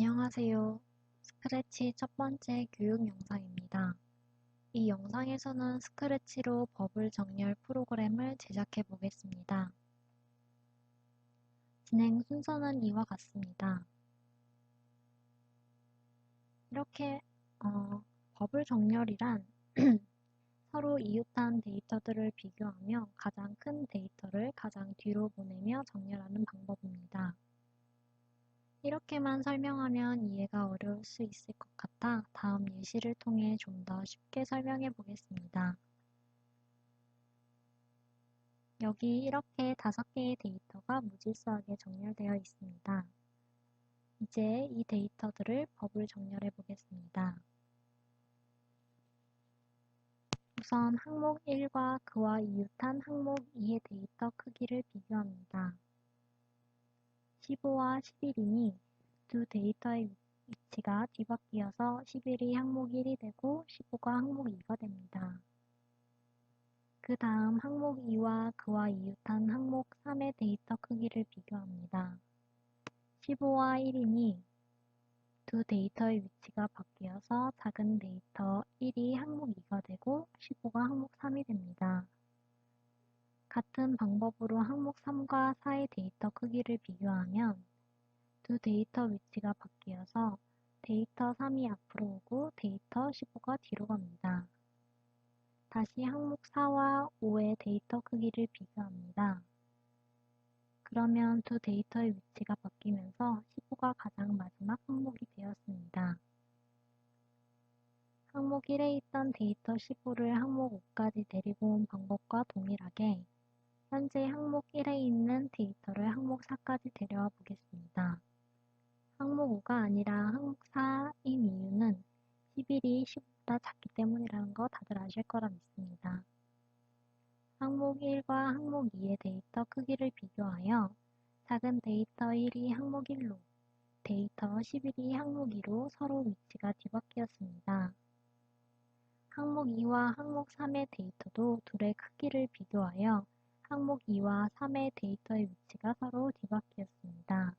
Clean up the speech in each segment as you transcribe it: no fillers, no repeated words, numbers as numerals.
안녕하세요. 스크래치 첫 번째 교육 영상입니다. 이 영상에서는 스크래치로 버블 정렬 프로그램을 제작해 보겠습니다. 진행 순서는 이와 같습니다. 이렇게 버블 정렬이란 서로 이웃한 데이터들을 비교하며 가장 큰 데이터를 가장 뒤로 보내며 정렬하는 방법입니다. 이렇게만 설명하면 이해가 어려울 수 있을 것 같아 다음 예시를 통해 좀 더 쉽게 설명해 보겠습니다. 여기 이렇게 5개의 데이터가 무질서하게 정렬되어 있습니다. 이제 이 데이터들을 버블 정렬해 보겠습니다. 우선 항목 1과 그와 이웃한 항목 2의 데이터 크기를 비교합니다. 15와 11이니 두 데이터의 위치가 뒤바뀌어서 11이 항목 1이 되고 15가 항목 2가 됩니다. 그 다음 항목 2와 그와 이웃한 항목 3의 데이터 크기를 비교합니다. 15와 1이니 두 데이터의 위치가 바뀌어서 작은 데이터 1이 항목 2가 되고 15가 항목 3이 됩니다. 같은 방법으로 항목 3과 4의 데이터 크기를 비교하면 두 데이터 위치가 바뀌어서 데이터 3이 앞으로 오고 데이터 15가 뒤로 갑니다. 다시 항목 4와 5의 데이터 크기를 비교합니다. 그러면 두 데이터의 위치가 바뀌면서 15가 가장 마지막 항목이 되었습니다. 항목 1에 있던 데이터 15를 항목 5까지 데리고 온 방법과 동일하게 현재 항목 1에 있는 데이터를 항목 4까지 데려와 보겠습니다. 항목 5가 아니라 항목 4인 이유는 11이 15보다 작기 때문이라는 거 다들 아실 거라 믿습니다. 항목 1과 항목 2의 데이터 크기를 비교하여 작은 데이터 1이 항목 1로, 데이터 11이 항목 2로 서로 위치가 뒤바뀌었습니다. 항목 2와 항목 3의 데이터도 둘의 크기를 비교하여 항목 2와 3의 데이터의 위치가 서로 뒤바뀌었습니다.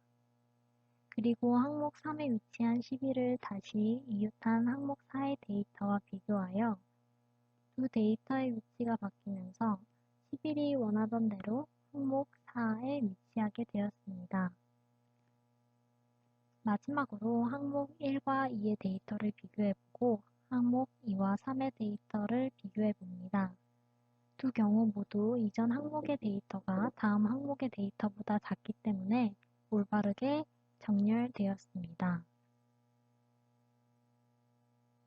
그리고 항목 3에 위치한 11을 다시 이웃한 항목 4의 데이터와 비교하여 두 데이터의 위치가 바뀌면서 11이 원하던 대로 항목 4에 위치하게 되었습니다. 마지막으로 항목 1과 2의 데이터를 비교해보고 항목 2와 3의 데이터를 비교해봅니다. 두 경우 모두 이전 항목의 데이터가 다음 항목의 데이터보다 작기 때문에 올바르게 정렬되었습니다.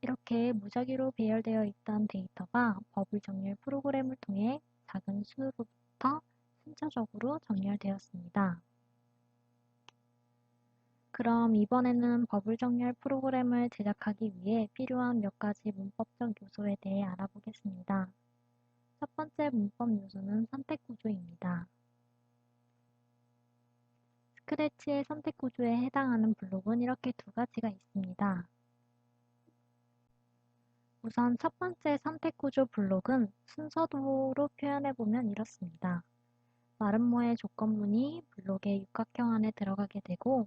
이렇게 무작위로 배열되어 있던 데이터가 버블 정렬 프로그램을 통해 작은 수로부터 순차적으로 정렬되었습니다. 그럼 이번에는 버블 정렬 프로그램을 제작하기 위해 필요한 몇 가지 문법적 요소에 대해 알아보겠습니다. 첫 번째 문법 요소는 선택 구조입니다. 스크래치의 선택 구조에 해당하는 블록은 이렇게 두 가지가 있습니다. 우선 첫 번째 선택 구조 블록은 순서도로 표현해보면 이렇습니다. 마름모의 조건문이 블록의 육각형 안에 들어가게 되고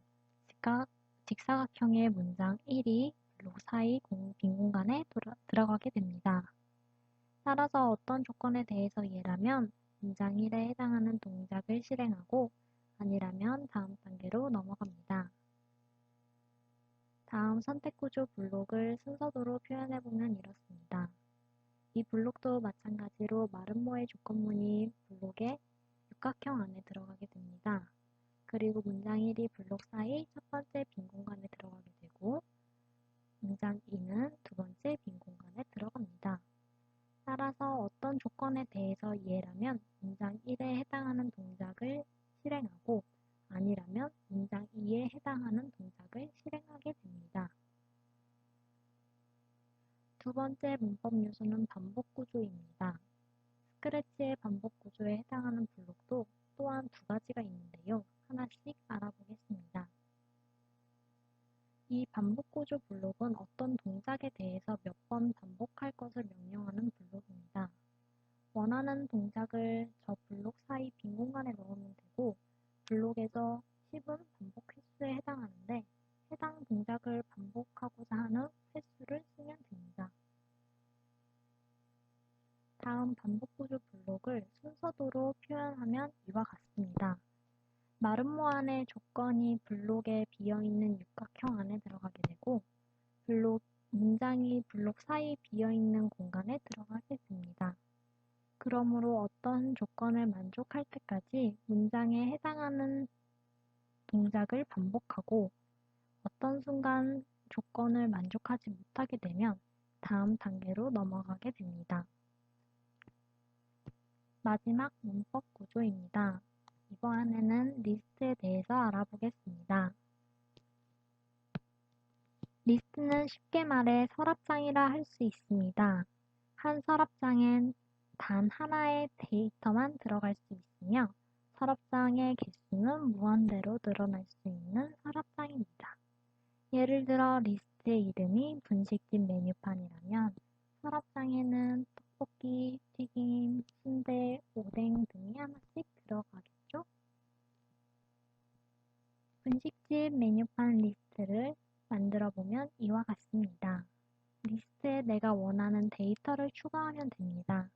직사각형의 문장 1이 블록 사이 빈 공간에 들어가게 됩니다. 따라서 어떤 조건에 대해서 이해라면 문장 1에 해당하는 동작을 실행하고 아니라면 다음 단계로 넘어갑니다. 다음 선택구조 블록을 순서도로 표현해보면 이렇습니다. 이 블록도 마찬가지로 마름모의 조건문이 블록의 육각형 안에 들어가게 됩니다. 그리고 문장 1이 블록 사이 첫 번째 빈 공간에 들어가게 되고 문장 2는 두 번째 빈 공간에 들어갑니다. 따라서 어떤 조건에 대해서 이해라면 문장 1에 해당하는 동작을 실행하고 아니라면 문장 2에 해당하는 동작을 실행하게 됩니다. 두 번째 문법 요소는 반복 구조입니다. 스크래치의 반복 구조에 해당하는 블록도 또한 두 가지가 있는데요. 하나씩 알아보겠습니다. 이 반복 구조 블록은 어떤 동작에 대해서 몇 번 반복할 것을 명령하는 블록입니다. 원하는 동작을 저 블록 사이 빈 공간에 넣으면 되고 블록에서 10은 반복 횟수에 해당하는데 해당 동작을 반복하고자 하는 횟수를 쓰면 됩니다. 다음 반복구조 블록을 순서도로 표현하면 이와 같습니다. 마름모 안의 조건이 블록에 비어있는 육각형 안에 들어가게 되고 문장이 블록 사이 비어있는 공간에 들어가게 됩니다. 그러므로 어떤 조건을 만족할 때까지 문장에 해당하는 동작을 반복하고 어떤 순간 조건을 만족하지 못하게 되면 다음 단계로 넘어가게 됩니다. 마지막 문법 구조입니다. 이번에는 리스트에 대해서 알아보겠습니다. 리스트는 쉽게 말해 서랍장이라 할 수 있습니다. 한 서랍장엔 단 하나의 데이터만 들어갈 수 있으며 서랍장의 개수는 무한대로 늘어날 수 있는 서랍장입니다. 예를 들어 리스트의 이름이 분식집 메뉴판이라면 서랍장에는 떡볶이, 튀김, 순대, 오뎅 등이 하나씩 들어가겠죠? 분식집 메뉴판 리스트를 만들어 보면 이와 같습니다. 리스트에 내가 원하는 데이터를 추가하면 됩니다.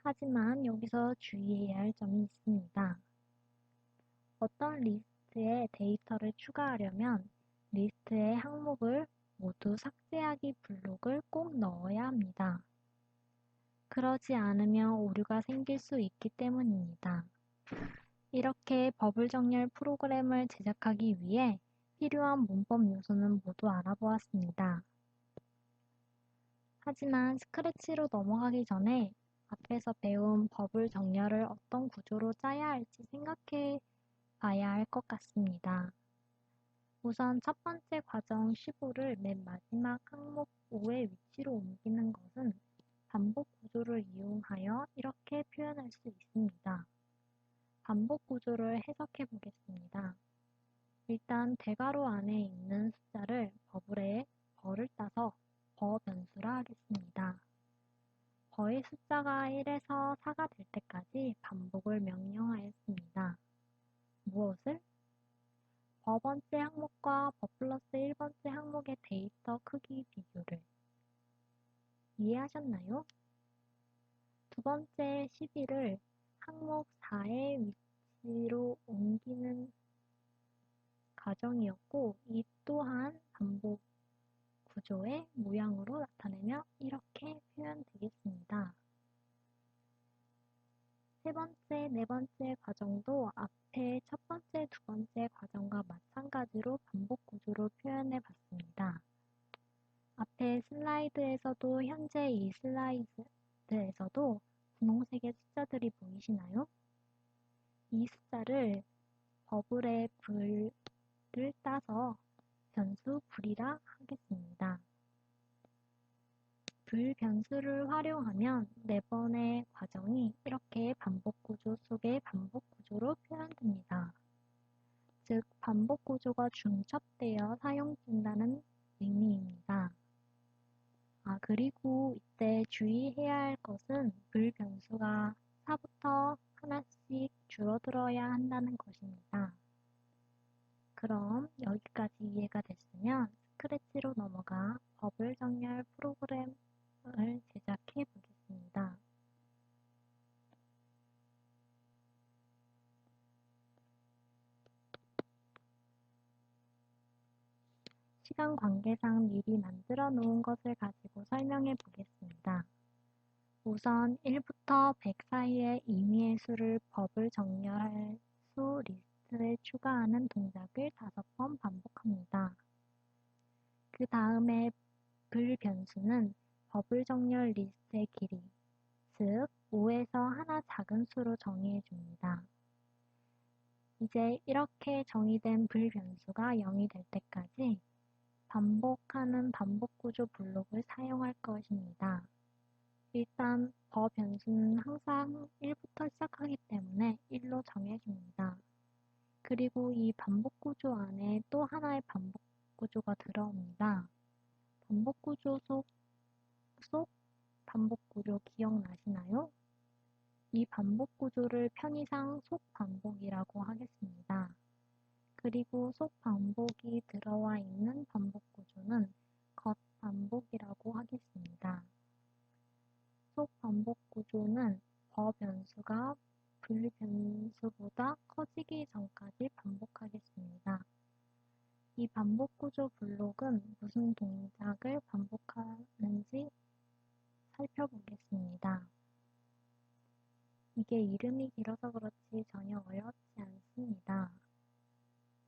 하지만 여기서 주의해야 할 점이 있습니다. 어떤 리스트에 데이터를 추가하려면 리스트의 항목을 모두 삭제하기 블록을 꼭 넣어야 합니다. 그러지 않으면 오류가 생길 수 있기 때문입니다. 이렇게 버블 정렬 프로그램을 제작하기 위해 필요한 문법 요소는 모두 알아보았습니다. 하지만 스크래치로 넘어가기 전에 앞에서 배운 버블 정렬을 어떤 구조로 짜야 할지 생각해 봐야 할 것 같습니다. 우선 첫 번째 과정 15를 맨 마지막 항목 5의 위치로 옮기는 것은 반복 구조를 이용하여 이렇게 표현할 수 있습니다. 반복 구조를 해석해 보겠습니다. 일단 대괄호 안에 있는 숫자를 버블에 벌을 따서 버 변수라 하겠습니다. 버의 숫자가 1에서 4가 될 때까지 반복을 명령하였습니다. 무엇을? 버 번째 항목과 버 플러스 1번째 항목의 데이터 크기 비교를. 이해하셨나요? 두 번째 12를 항목 4의 위치로 옮기는 과정이었고 이 또한 반복 구조의 모양으로 나타내며 이렇게 표현되겠습니다. 세 번째, 네 번째 과정도 앞에 첫 번째, 두 번째 과정과 마찬가지로 반복 구조로 표현해 봤습니다. 앞에 슬라이드에서도 현재 이 슬라이드에서도 분홍색의 숫자들이 보이시나요? 이 숫자를 버블의 불을 따서 변수 불이라 하겠습니다. 불 변수를 활용하면 4번의 과정이 이렇게 반복 구조 속의 반복 구조로 표현됩니다. 즉, 반복 구조가 중첩되어 사용된다는 의미입니다. 그리고 이때 주의해야 할 것은 불 변수가 4부터 하나씩 줄어들어야 한다는 것입니다. 그럼 여기까지 이해가 됐으면 스크래치로 넘어가 버블 정렬 프로그램을 제작해 보겠습니다. 시간 관계상 미리 만들어 놓은 것을 가지고 설명해 보겠습니다. 우선 1부터 100 사이의 임의의 수를 버블 정렬할 수 리스트에 추가하는 동작을 5번 반복합니다. 그 다음에 불 변수는 버블 정렬 리스트의 길이, 즉 5에서 하나 작은 수로 정의해 줍니다. 이제 이렇게 정의된 불 변수가 0이 될 때까지 반복하는 반복 구조 블록을 사용할 것입니다. 일단 버 변수는 항상 1부터 시작하기 때문에 1로 정해줍니다. 그리고 이 반복 구조 안에 또 하나의 반복 구조가 들어옵니다. 반복 구조 속 반복 구조 기억나시나요? 이 반복 구조를 편의상 속 반복이라고 하겠습니다. 그리고 속 반복이 들어와 있는 반복 구조는 겉 반복이라고 하겠습니다. 속 반복 구조는 변수가 불 변수보다 커지기 전까지 반복하겠습니다. 이 반복 구조 블록은 무슨 동작을 반복하는지 살펴보겠습니다. 이게 이름이 길어서 그렇지 전혀 어렵지 않습니다.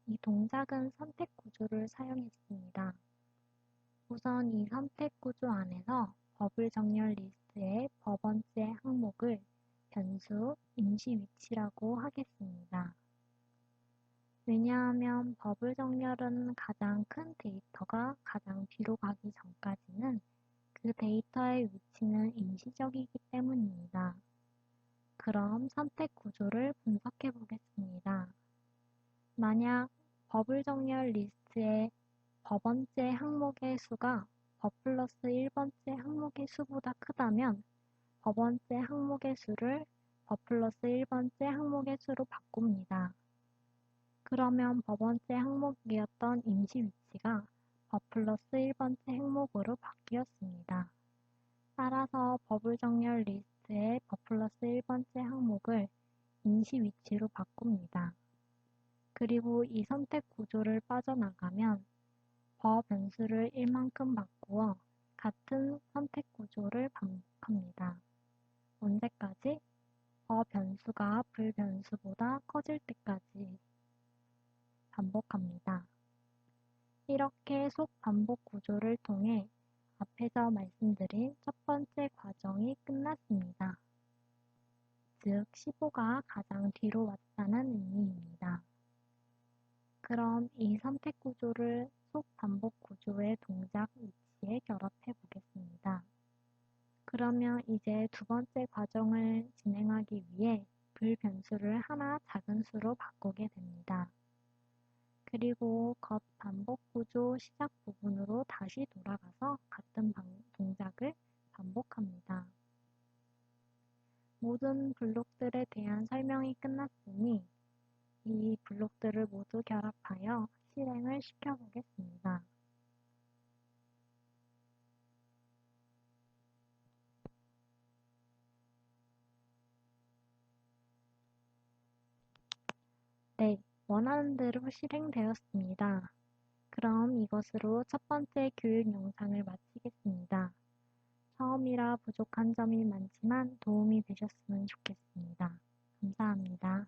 이 동작은 선택 구조를 사용했습니다. 우선 이 선택 구조 안에서 버블 정렬 리스트의 번째 항목을 변수 임시 위치라고 하겠습니다. 왜냐하면 버블 정렬은 가장 큰 데이터가 가장 뒤로 가기 전까지는 그 데이터의 위치는 임시적이기 때문입니다. 그럼 선택 구조를 분석해 보겠습니다. 만약 버블 정렬 리스트의 번째 항목의 수가 플러스 1번째 항목의 수보다 크다면 번째 항목의 수를 플러스 1번째 항목의 수로 바꿉니다. 그러면 번째 항목이었던 임시 위치가 플러스 1번째 항목으로 바뀌었습니다. 따라서 버블 정렬 리스트의 플러스 1번째 항목을 임시 위치로 바꿉니다. 그리고 이 선택 구조를 빠져나가면 변수를 1만큼 바꾸어 같은 선택 구조를 반복합니다. 언제까지? 변수가 불 변수보다 커질 때까지 반복합니다. 이렇게 속 반복 구조를 통해 앞에서 말씀드린 첫 번째 과정이 끝났습니다. 즉 15가 가장 뒤로 왔다는 의미입니다. 그럼 이 선택 구조를 속 반복 구조의 동작 위치에 결합해 보겠습니다. 그러면 이제 두 번째 과정을 진행하기 위해 불 변수를 하나 작은 수로 바꾸게 됩니다. 그리고 겉 반복 구조 시작 부분으로 다시 돌아가서 같은 동작을 반복합니다. 모든 블록들에 대한 설명이 끝났으니 이 블록들을 모두 결합하여 실행을 시켜보겠습니다. 네, 원하는 대로 실행되었습니다. 그럼 이것으로 첫 번째 교육 영상을 마치겠습니다. 처음이라 부족한 점이 많지만 도움이 되셨으면 좋겠습니다. 감사합니다.